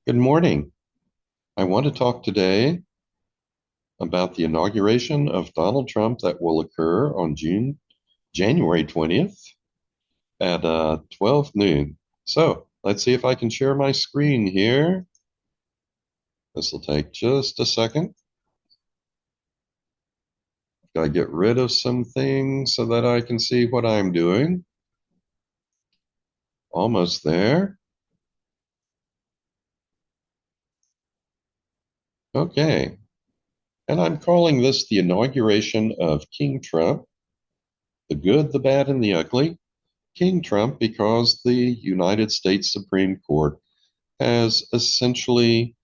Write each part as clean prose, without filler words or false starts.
Good morning. I want to talk today about the inauguration of Donald Trump that will occur on January 20th at 12 noon. So let's see if I can share my screen here. This will take just a second. Gotta get rid of some things so that I can see what I'm doing. Almost there. Okay. And I'm calling this the inauguration of King Trump, the good, the bad, and the ugly. King Trump because the United States Supreme Court has essentially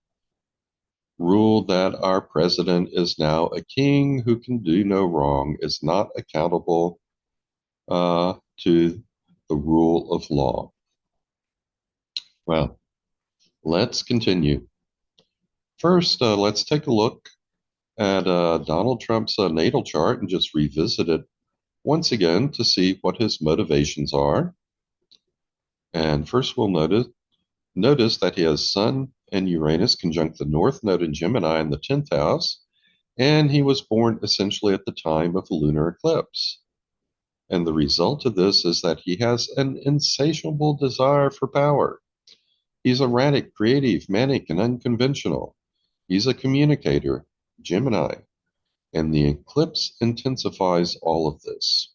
ruled that our president is now a king who can do no wrong, is not accountable to the rule of law. Well, let's continue. First, let's take a look at Donald Trump's natal chart and just revisit it once again to see what his motivations are. And first, we'll notice that he has Sun and Uranus conjunct the North Node in Gemini in the 10th house, and he was born essentially at the time of the lunar eclipse. And the result of this is that he has an insatiable desire for power. He's erratic, creative, manic, and unconventional. He's a communicator, Gemini, and the eclipse intensifies all of this.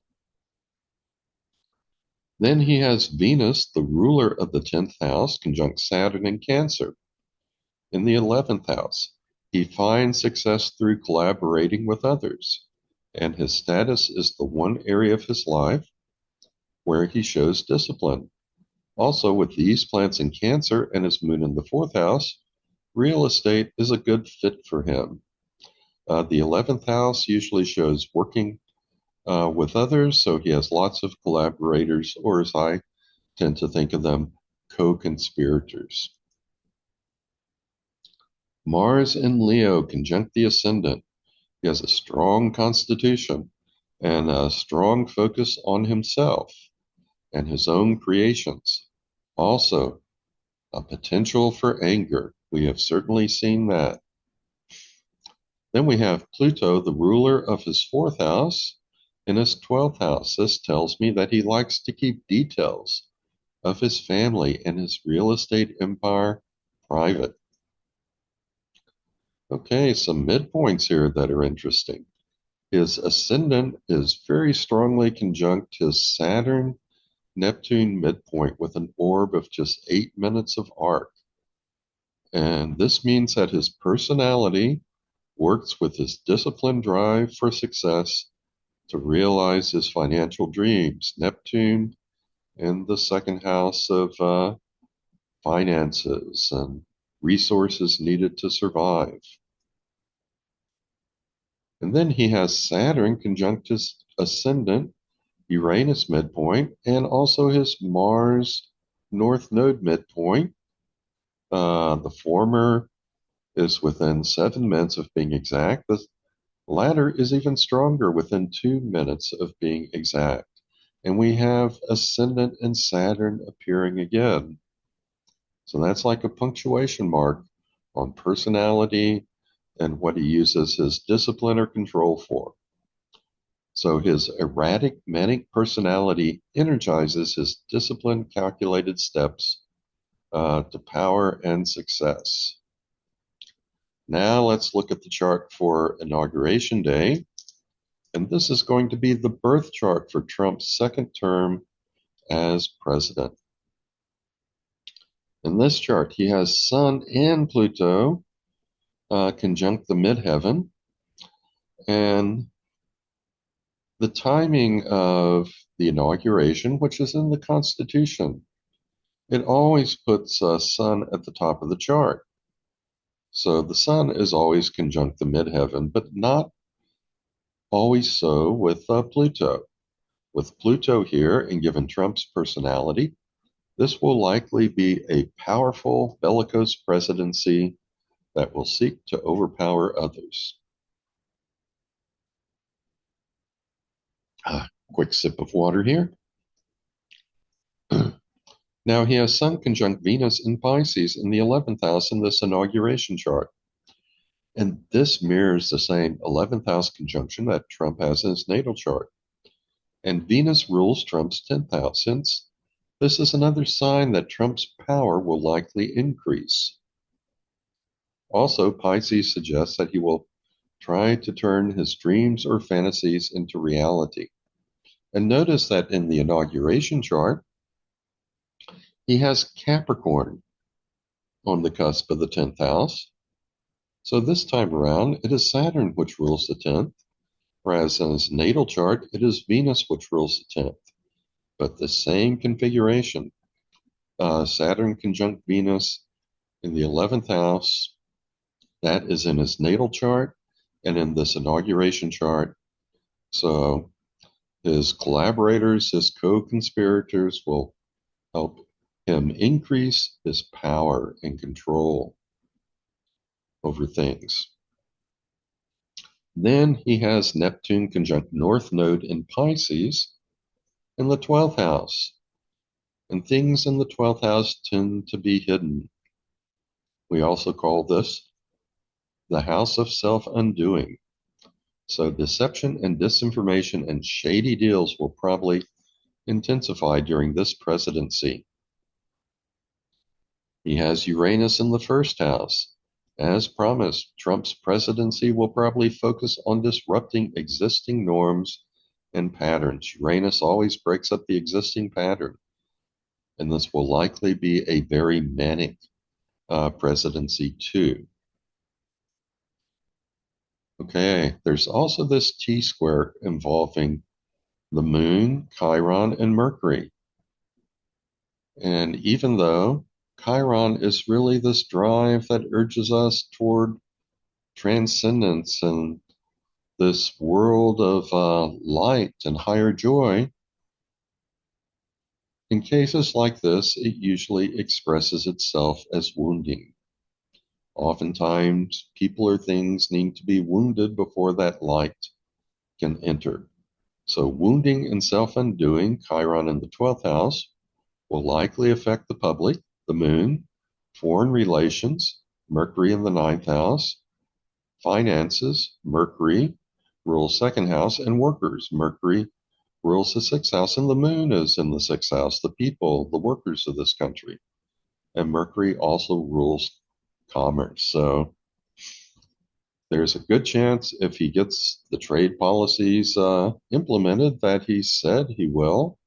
Then he has Venus, the ruler of the 10th house, conjunct Saturn in Cancer. In the 11th house, he finds success through collaborating with others, and his status is the one area of his life where he shows discipline. Also, with these planets in Cancer and his moon in the 4th house, real estate is a good fit for him. The 11th house usually shows working with others, so he has lots of collaborators, or as I tend to think of them, co-conspirators. Mars in Leo conjunct the ascendant. He has a strong constitution and a strong focus on himself and his own creations. Also, a potential for anger. We have certainly seen that. Then we have Pluto, the ruler of his 4th house, in his 12th house. This tells me that he likes to keep details of his family and his real estate empire private. Okay, some midpoints here that are interesting. His ascendant is very strongly conjunct his Saturn Neptune midpoint with an orb of just 8 minutes of arc. And this means that his personality works with his disciplined drive for success to realize his financial dreams. Neptune in the 2nd house of finances and resources needed to survive. And then he has Saturn conjunct his ascendant, Uranus midpoint, and also his Mars North Node midpoint. The former is within 7 minutes of being exact. The latter is even stronger, within 2 minutes of being exact. And we have ascendant and Saturn appearing again. So that's like a punctuation mark on personality and what he uses his discipline or control for. So his erratic, manic personality energizes his disciplined, calculated steps to power and success. Now let's look at the chart for Inauguration Day. And this is going to be the birth chart for Trump's second term as president. In this chart, he has Sun and Pluto conjunct the midheaven. And the timing of the inauguration, which is in the Constitution, it always puts Sun at the top of the chart. So the Sun is always conjunct the midheaven, but not always so with Pluto. With Pluto here, and given Trump's personality, this will likely be a powerful, bellicose presidency that will seek to overpower others. Quick sip of water here. Now he has Sun conjunct Venus in Pisces in the 11th house in this inauguration chart. And this mirrors the same 11th house conjunction that Trump has in his natal chart. And Venus rules Trump's 10th house, since this is another sign that Trump's power will likely increase. Also, Pisces suggests that he will try to turn his dreams or fantasies into reality. And notice that in the inauguration chart, he has Capricorn on the cusp of the 10th house. So this time around, it is Saturn which rules the 10th, whereas in his natal chart, it is Venus which rules the 10th. But the same configuration, Saturn conjunct Venus in the 11th house, that is in his natal chart and in this inauguration chart. So his collaborators, his co-conspirators will help him increase his power and control over things. Then he has Neptune conjunct North Node in Pisces in the 12th house. And things in the 12th house tend to be hidden. We also call this the house of self-undoing. So deception and disinformation and shady deals will probably intensify during this presidency. He has Uranus in the first house. As promised, Trump's presidency will probably focus on disrupting existing norms and patterns. Uranus always breaks up the existing pattern, and this will likely be a very manic presidency too. Okay, there's also this T-square involving the Moon, Chiron, and Mercury. And even though Chiron is really this drive that urges us toward transcendence and this world of light and higher joy, in cases like this, it usually expresses itself as wounding. Oftentimes, people or things need to be wounded before that light can enter. So wounding and self-undoing, Chiron in the 12th house, will likely affect the public, the moon, foreign relations, Mercury in the 9th house, finances, Mercury rules 2nd house, and workers, Mercury rules the 6th house, and the moon is in the 6th house, the people, the workers of this country. And Mercury also rules commerce. So there's a good chance if he gets the trade policies implemented that he said he will,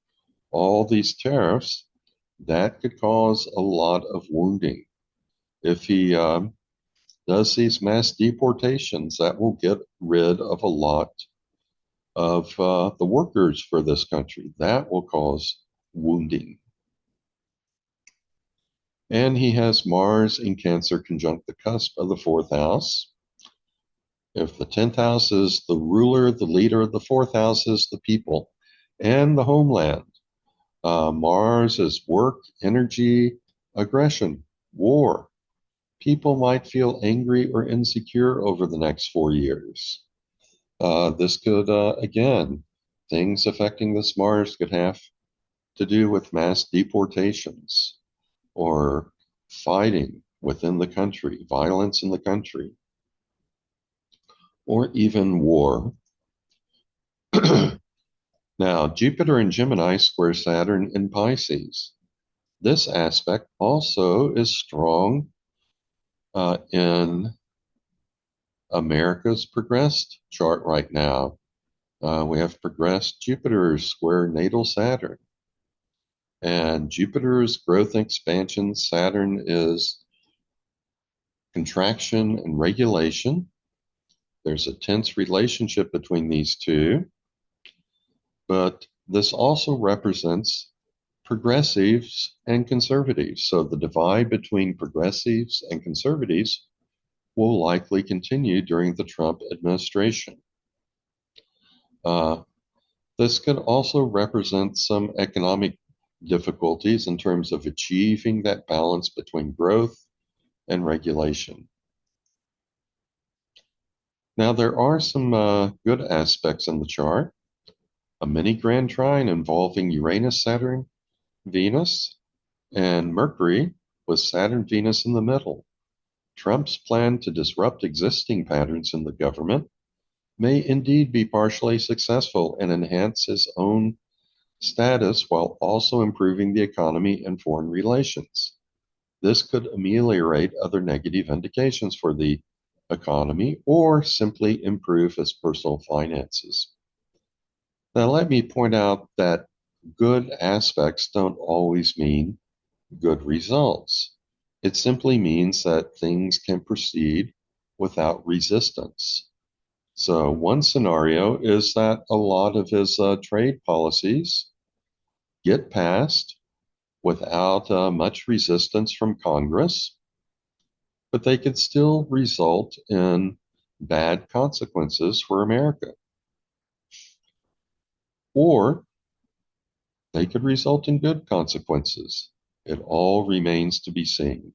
all these tariffs, that could cause a lot of wounding. If he does these mass deportations, that will get rid of a lot of the workers for this country. That will cause wounding. And he has Mars in Cancer conjunct the cusp of the 4th house. If the 10th house is the ruler, the leader, the 4th house is the people and the homeland. Mars is work, energy, aggression, war. People might feel angry or insecure over the next 4 years. This could, again, things affecting this Mars could have to do with mass deportations or fighting within the country, violence in the country, or even war. Now, Jupiter in Gemini square Saturn in Pisces. This aspect also is strong in America's progressed chart right now. We have progressed Jupiter square natal Saturn. And Jupiter's growth and expansion, Saturn is contraction and regulation. There's a tense relationship between these two. But this also represents progressives and conservatives. So the divide between progressives and conservatives will likely continue during the Trump administration. This could also represent some economic difficulties in terms of achieving that balance between growth and regulation. Now, there are some good aspects in the chart. A mini grand trine involving Uranus, Saturn, Venus, and Mercury with Saturn, Venus in the middle. Trump's plan to disrupt existing patterns in the government may indeed be partially successful and enhance his own status while also improving the economy and foreign relations. This could ameliorate other negative indications for the economy or simply improve his personal finances. Now, let me point out that good aspects don't always mean good results. It simply means that things can proceed without resistance. So, one scenario is that a lot of his trade policies get passed without much resistance from Congress, but they could still result in bad consequences for America. Or they could result in good consequences. It all remains to be seen.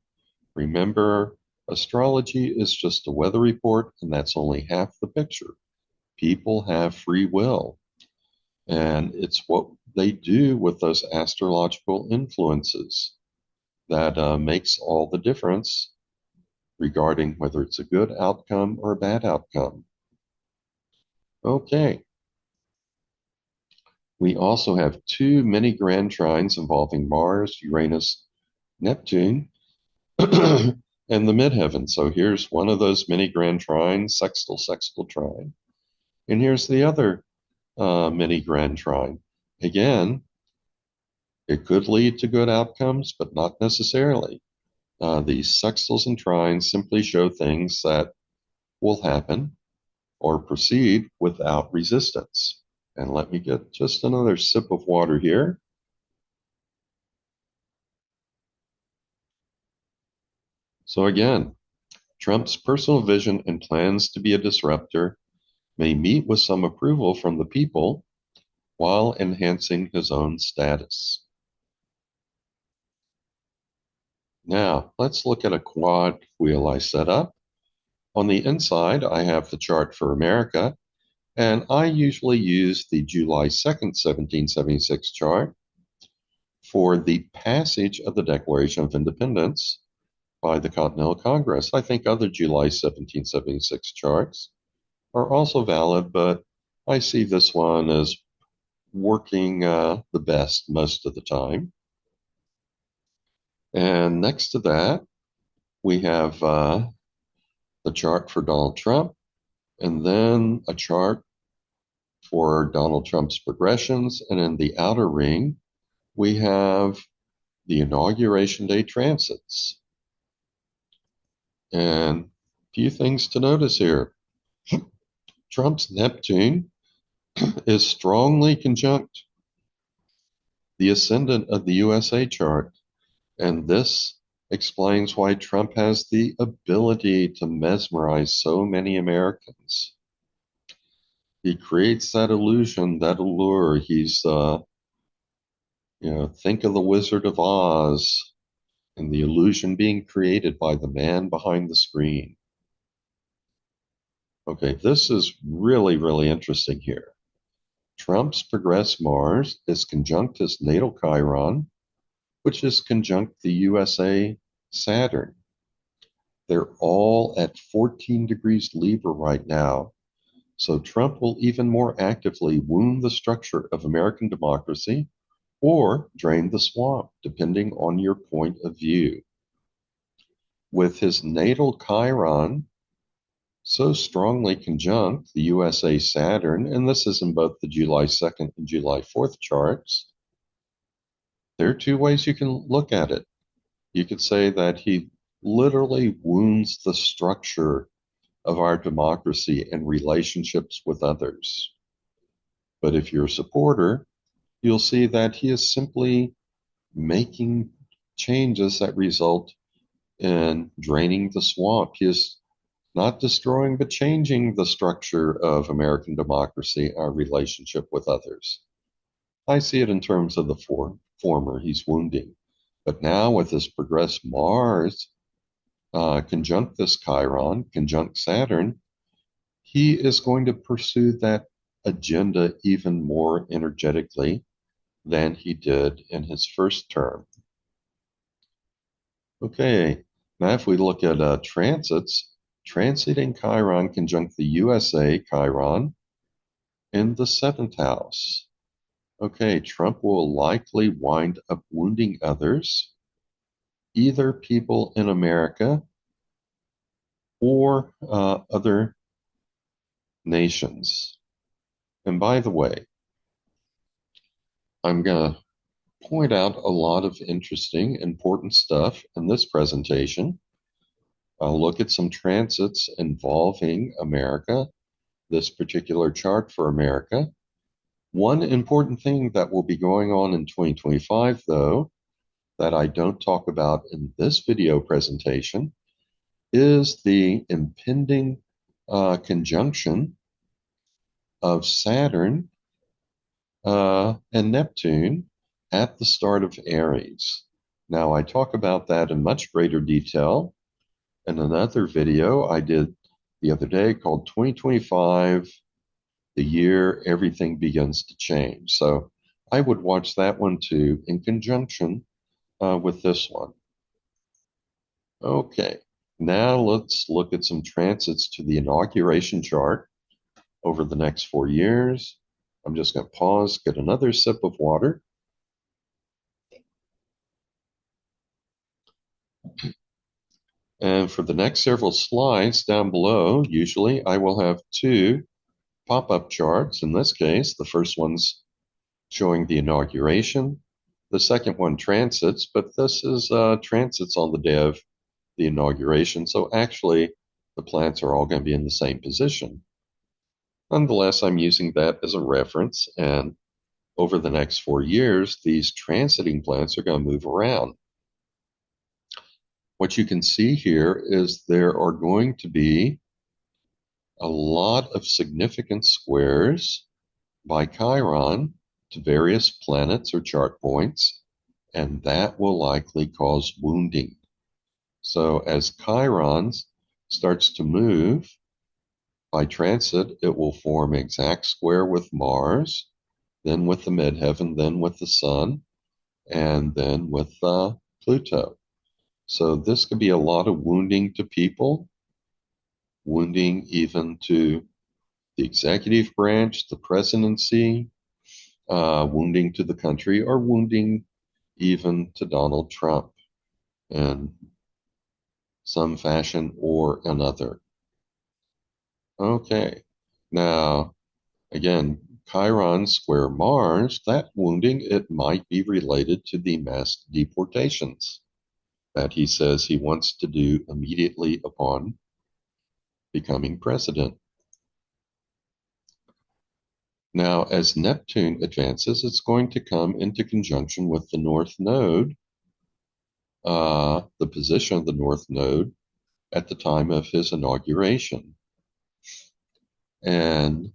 Remember, astrology is just a weather report, and that's only half the picture. People have free will, and it's what they do with those astrological influences that makes all the difference regarding whether it's a good outcome or a bad outcome. Okay. We also have two mini grand trines involving Mars, Uranus, Neptune, and the midheaven. So here's one of those mini grand trines, sextile, sextile trine. And here's the other mini grand trine. Again, it could lead to good outcomes, but not necessarily. These sextiles and trines simply show things that will happen or proceed without resistance. And let me get just another sip of water here. So again, Trump's personal vision and plans to be a disruptor may meet with some approval from the people while enhancing his own status. Now, let's look at a quad wheel I set up. On the inside, I have the chart for America, and I usually use the July 2nd, 1776 chart for the passage of the Declaration of Independence by the Continental Congress. I think other July 1776 charts are also valid, but I see this one as working the best most of the time. And next to that, we have the chart for Donald Trump, and then a chart for Donald Trump's progressions. And in the outer ring, we have the Inauguration Day transits. And a few things to notice here. Trump's Neptune is strongly conjunct the ascendant of the USA chart, and this explains why Trump has the ability to mesmerize so many Americans. He creates that illusion, that allure. He's, think of the Wizard of Oz and the illusion being created by the man behind the screen. Okay, this is really, really interesting here. Trump's progressed Mars is conjunct his natal Chiron, which is conjunct the USA Saturn. They're all at 14 degrees Libra right now. So Trump will even more actively wound the structure of American democracy or drain the swamp, depending on your point of view. With his natal Chiron so strongly conjunct the USA Saturn, and this is in both the July 2nd and July 4th charts, there are two ways you can look at it. You could say that he literally wounds the structure of our democracy and relationships with others. But if you're a supporter, you'll see that he is simply making changes that result in draining the swamp. He is not destroying, but changing the structure of American democracy, our relationship with others. I see it in terms of the former, he's wounding. But now with this progressed Mars, conjunct this Chiron, conjunct Saturn, he is going to pursue that agenda even more energetically than he did in his first term. Okay, now if we look at transits, transiting Chiron conjunct the USA Chiron in the seventh house. Okay, Trump will likely wind up wounding others, either people in America or other nations. And by the way, I'm going to point out a lot of interesting, important stuff in this presentation. I'll look at some transits involving America, this particular chart for America. One important thing that will be going on in 2025, though, that I don't talk about in this video presentation, is the impending conjunction of Saturn and Neptune at the start of Aries. Now, I talk about that in much greater detail in another video I did the other day called 2025, the year everything begins to change. So I would watch that one too in conjunction with this one. Okay, now let's look at some transits to the inauguration chart over the next 4 years. I'm just going to pause, get another sip of water. And for the next several slides down below, usually I will have two pop-up charts. In this case, the first one's showing the inauguration, the second one transits, but this is transits on the day of the inauguration. So actually, the planets are all going to be in the same position. Nonetheless, I'm using that as a reference, and over the next 4 years, these transiting planets are going to move around. What you can see here is there are going to be a lot of significant squares by Chiron to various planets or chart points, and that will likely cause wounding. So as Chiron starts to move by transit, it will form exact square with Mars, then with the midheaven, then with the Sun, and then with Pluto. So this could be a lot of wounding to people, wounding even to the executive branch, the presidency, wounding to the country, or wounding even to Donald Trump in some fashion or another. Okay, now again, Chiron square Mars, that wounding, it might be related to the mass deportations that he says he wants to do immediately upon becoming president. Now, as Neptune advances, it's going to come into conjunction with the North Node, the position of the North Node at the time of his inauguration. And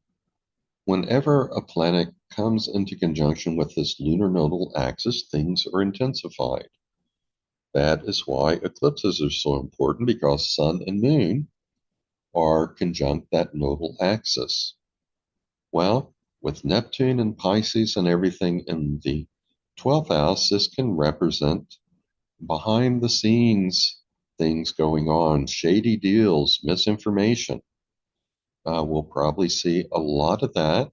whenever a planet comes into conjunction with this lunar nodal axis, things are intensified. That is why eclipses are so important, because Sun and Moon are conjunct that nodal axis. Well, with Neptune and Pisces and everything in the 12th house, this can represent behind the scenes things going on, shady deals, misinformation. We'll probably see a lot of that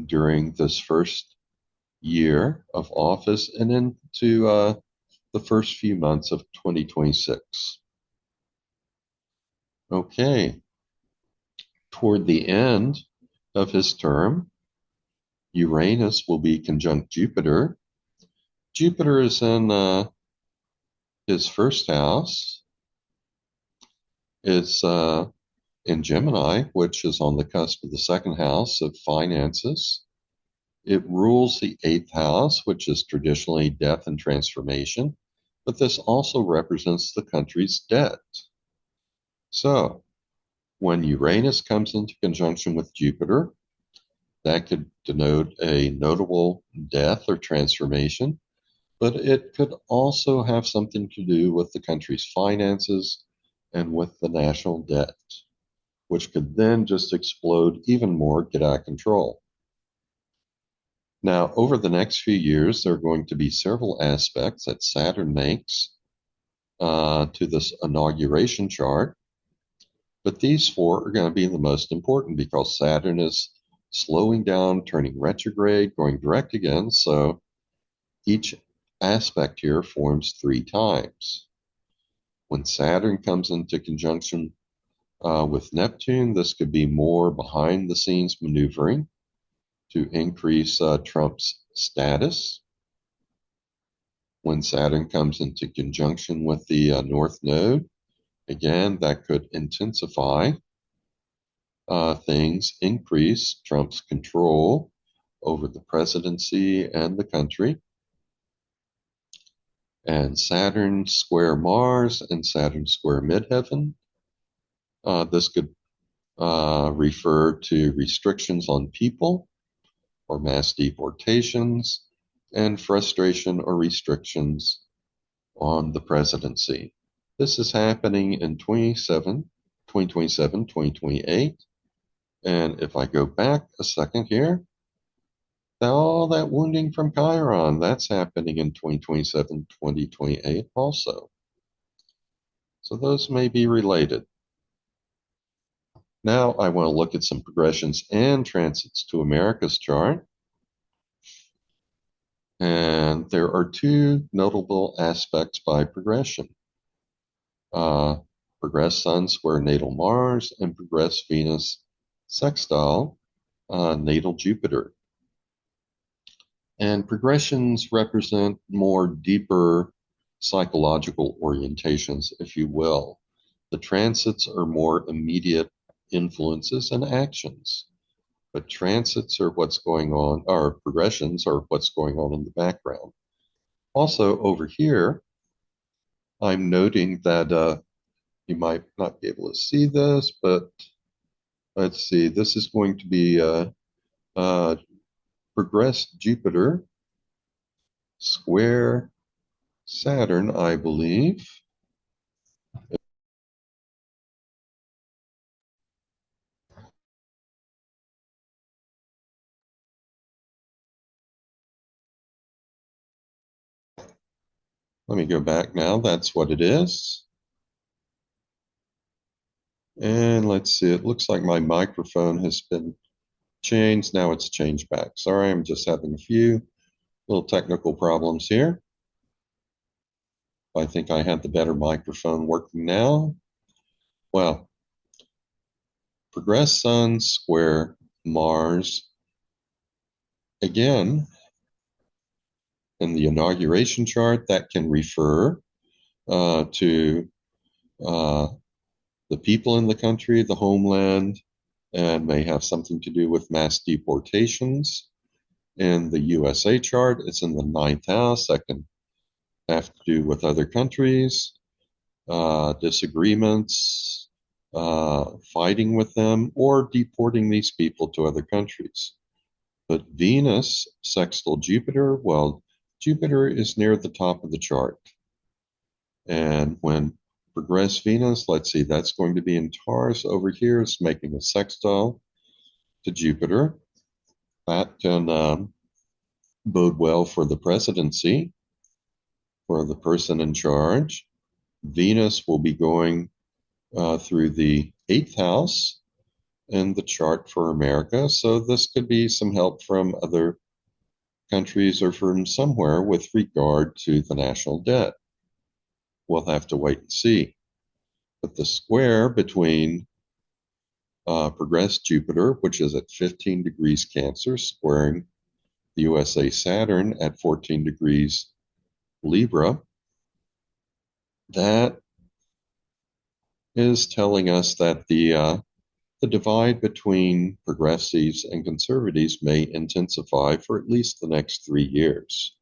during this first year of office and into the first few months of 2026. Okay, toward the end of his term, Uranus will be conjunct Jupiter. Jupiter is in his first house. It's in Gemini, which is on the cusp of the second house of finances. It rules the eighth house, which is traditionally death and transformation, but this also represents the country's debt. So, when Uranus comes into conjunction with Jupiter, that could denote a notable death or transformation, but it could also have something to do with the country's finances and with the national debt, which could then just explode even more, get out of control. Now, over the next few years, there are going to be several aspects that Saturn makes to this inauguration chart. But these four are going to be the most important because Saturn is slowing down, turning retrograde, going direct again. So each aspect here forms 3 times. When Saturn comes into conjunction with Neptune, this could be more behind the scenes maneuvering to increase Trump's status. When Saturn comes into conjunction with the North Node, again, that could intensify things, increase Trump's control over the presidency and the country. And Saturn square Mars and Saturn square midheaven. This could refer to restrictions on people or mass deportations and frustration or restrictions on the presidency. This is happening in 2027, 2028. And if I go back a second here, all that wounding from Chiron, that's happening in 2027, 2028 also. So those may be related. Now I want to look at some progressions and transits to America's chart. And there are 2 notable aspects by progression. Progress Sun square natal Mars and progress Venus sextile natal Jupiter. And progressions represent more deeper psychological orientations, if you will. The transits are more immediate influences and actions. But transits are what's going on, or progressions are what's going on in the background. Also, over here, I'm noting that you might not be able to see this, but let's see, this is going to be progressed Jupiter square Saturn, I believe. Let me go back now. That's what it is. And let's see, it looks like my microphone has been changed. Now it's changed back. Sorry, I'm just having a few little technical problems here. I think I had the better microphone working now. Well, progress Sun square Mars. Again, in the inauguration chart, that can refer to the people in the country, the homeland, and may have something to do with mass deportations. In the USA chart, it's in the 9th house. That can have to do with other countries, disagreements, fighting with them, or deporting these people to other countries. But Venus sextile Jupiter, well, Jupiter is near the top of the chart. And when progress Venus, let's see, that's going to be in Taurus over here. It's making a sextile to Jupiter. That can bode well for the presidency, for the person in charge. Venus will be going through the 8th house in the chart for America. So this could be some help from other countries or from somewhere with regard to the national debt. We'll have to wait and see. But the square between progressed Jupiter, which is at 15 degrees Cancer, squaring the USA Saturn at 14 degrees Libra, that is telling us that the divide between progressives and conservatives may intensify for at least the next 3 years.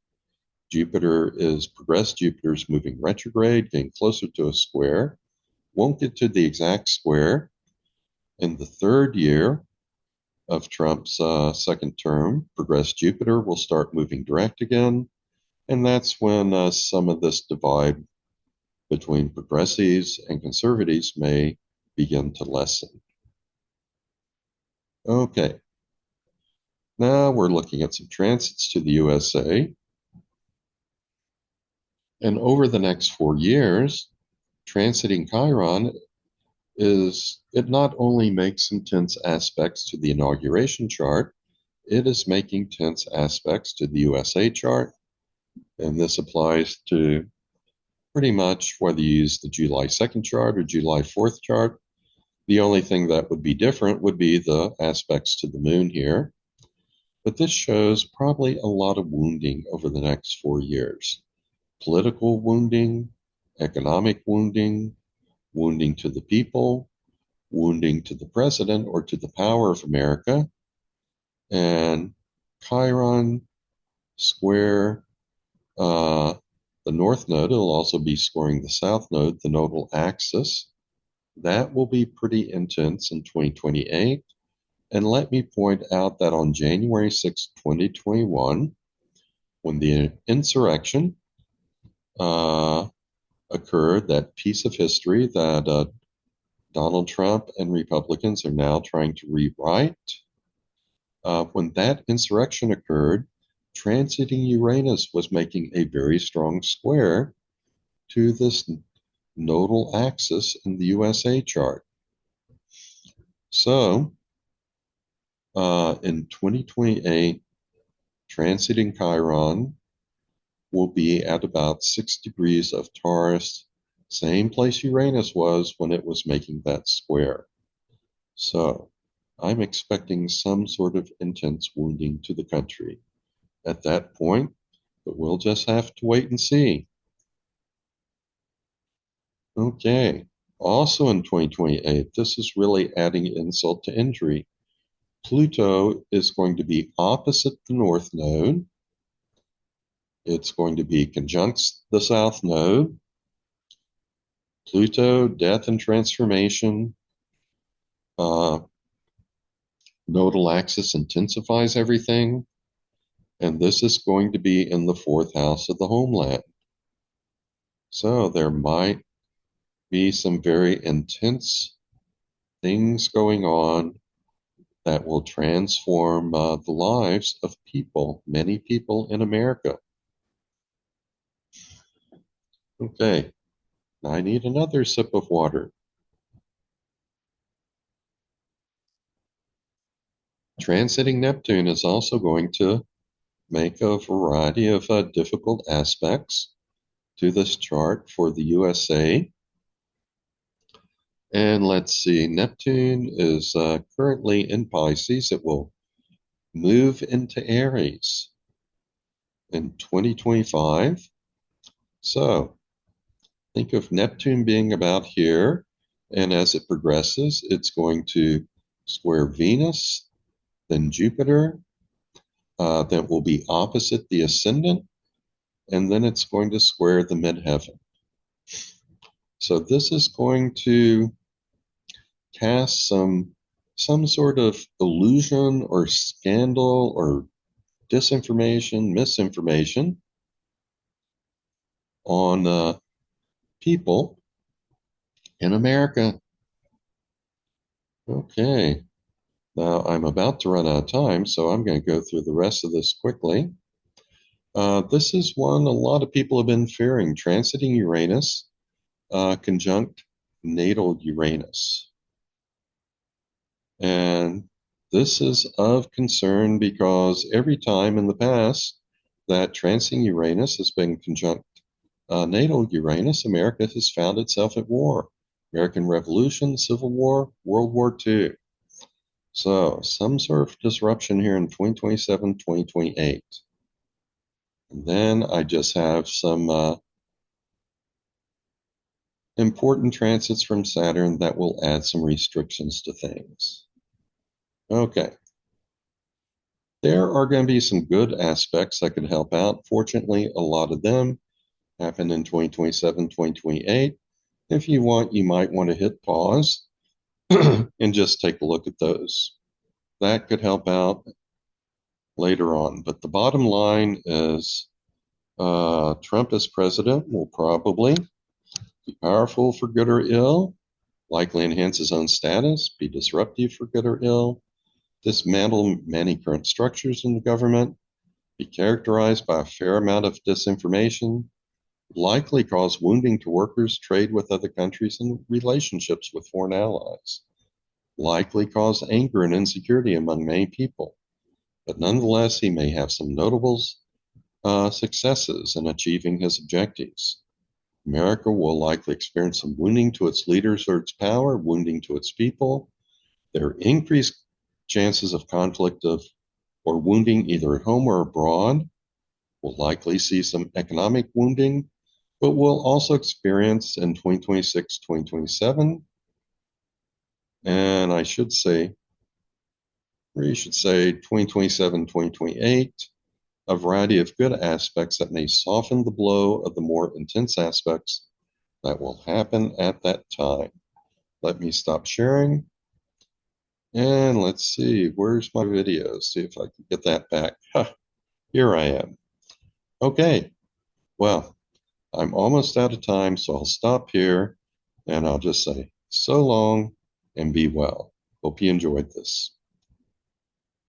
Progressed Jupiter's moving retrograde, getting closer to a square. Won't get to the exact square in the 3rd year of Trump's second term. Progressed Jupiter will start moving direct again, and that's when some of this divide between progressives and conservatives may begin to lessen. Okay, now we're looking at some transits to the USA. And over the next 4 years, transiting Chiron it not only makes some tense aspects to the inauguration chart, it is making tense aspects to the USA chart. And this applies to pretty much whether you use the July 2nd chart or July 4th chart. The only thing that would be different would be the aspects to the moon here. But this shows probably a lot of wounding over the next 4 years. Political wounding, economic wounding, wounding to the people, wounding to the president or to the power of America, and Chiron square the north node. It'll also be squaring the south node, the nodal axis. That will be pretty intense in 2028. And let me point out that on January 6, 2021, when the insurrection occurred, that piece of history that Donald Trump and Republicans are now trying to rewrite, when that insurrection occurred, transiting Uranus was making a very strong square to this nodal axis in the USA chart. So, in 2028, transiting Chiron will be at about 6 degrees of Taurus, same place Uranus was when it was making that square. So, I'm expecting some sort of intense wounding to the country at that point, but we'll just have to wait and see. Okay, also in 2028, this is really adding insult to injury. Pluto is going to be opposite the north node. It's going to be conjunct the south node. Pluto, death and transformation. Nodal axis intensifies everything. And this is going to be in the fourth house of the homeland. So there might be some very intense things going on that will transform the lives of people, many people in America. Okay, I need another sip of water. Transiting Neptune is also going to make a variety of difficult aspects to this chart for the USA. And let's see, Neptune is currently in Pisces. It will move into Aries in 2025. So think of Neptune being about here, and as it progresses, it's going to square Venus, then Jupiter, that will be opposite the ascendant, and then it's going to square the midheaven. So this is going to cast some sort of illusion or scandal or disinformation, misinformation on people in America. Okay, now I'm about to run out of time, so I'm going to go through the rest of this quickly. This is one a lot of people have been fearing, transiting Uranus, conjunct natal Uranus. And this is of concern because every time in the past that transiting Uranus has been conjunct natal Uranus, America has found itself at war. American Revolution, Civil War, World War II. So some sort of disruption here in 2027, 2028. And then I just have some important transits from Saturn that will add some restrictions to things. Okay. There are going to be some good aspects that could help out. Fortunately, a lot of them happen in 2027, 2028. If you want, you might want to hit pause and just take a look at those. That could help out later on. But the bottom line is Trump as president will probably be powerful for good or ill, likely enhance his own status, be disruptive for good or ill, dismantle many current structures in the government, be characterized by a fair amount of disinformation, likely cause wounding to workers, trade with other countries, and relationships with foreign allies, likely cause anger and insecurity among many people. But nonetheless, he may have some notable successes in achieving his objectives. America will likely experience some wounding to its leaders or its power, wounding to its people. There are increased chances of conflict or wounding either at home or abroad. We'll likely see some economic wounding, but we'll also experience in 2026, 2027, and I should say, or you should say 2027, 2028, a variety of good aspects that may soften the blow of the more intense aspects that will happen at that time. Let me stop sharing. And let's see, where's my video? See if I can get that back. Here I am. Okay, well, I'm almost out of time, so I'll stop here and I'll just say so long and be well. Hope you enjoyed this.